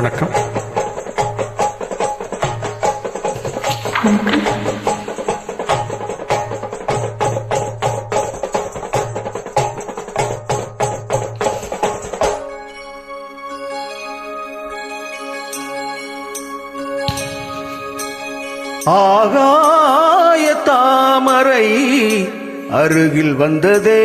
வணக்கம். ஆகாய தாமரை அருகில் வந்ததே,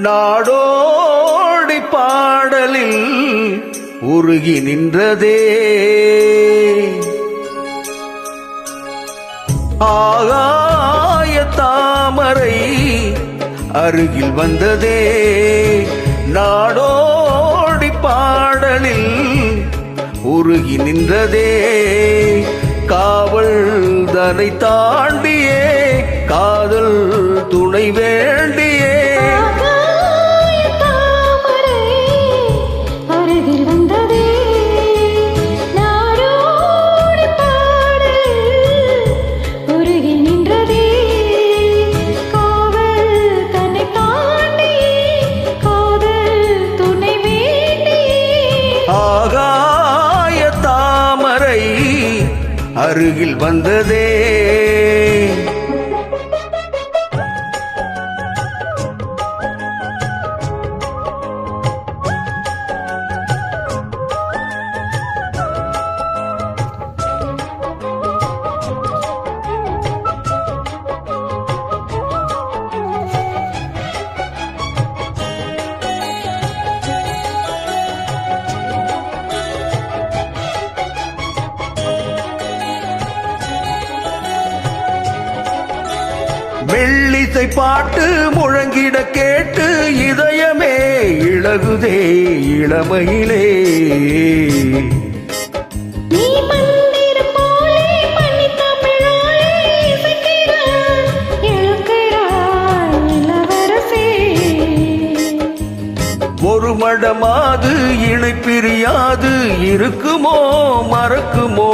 நாடோடி பாடலில் உருகி நின்றதே. ஆகாய தாமரை அருகில் வந்ததே, நாடோடி பாடலில் உருகி நின்றதே. காவல் தனை தாண்டியே காதல் துணை வேண்டியே. ஆகாய தாமரை அருகில் வந்ததே. மெல்லிசை பாட்டு முழங்கிட கேட்டு இதயமே இழகுதே இளமையிலே. ஒரு மடமாது இணை பிரியாது இருக்குமோ மறக்குமோ.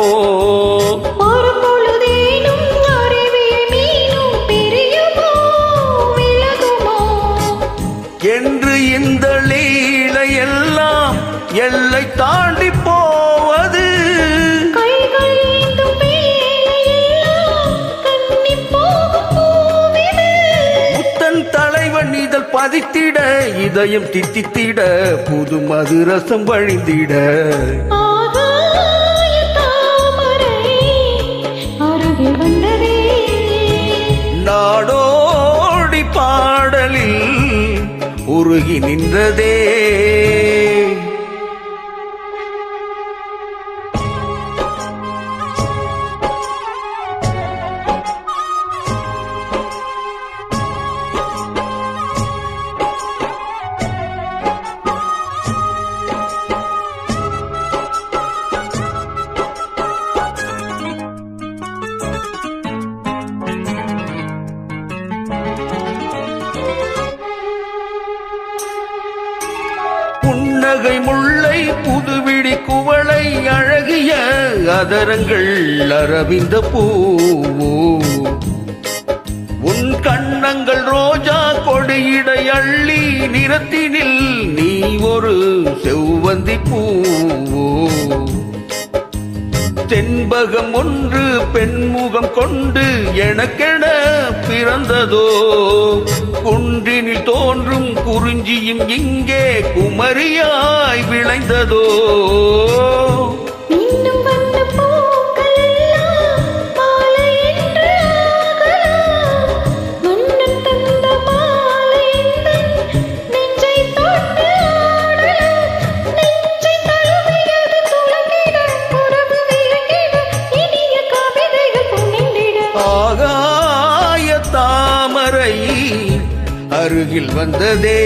என்று இந்த லீலை எல்லாம் எல்லை தாண்டி போவது. புத்தன் தலைவன் இதழ் பதித்திட இதயம் தித்தித்திட புது மதுரசம் வழிந்திட. நாடோடி பாடலில் உருகி நின்றதே. புன்னகை முல்லை புதுவிடி குவளை அழகிய அதரங்கள் அரவிந்த பூவோ. உன் கண்ணங்கள் ரோஜா கொடியிடை அள்ளி நிறத்தினில் நீ ஒரு செவ்வந்தி பூவோ. தென்பகம் ஒன்று பெண்முகம் கொண்டு எனக்கென பிறந்ததோ. குன்றினில் தோன்றும் குறிஞ்சியும் இங்கே குமரியாய் விளைந்ததோ. ஆகாய தாமரை அருகில் வந்ததே.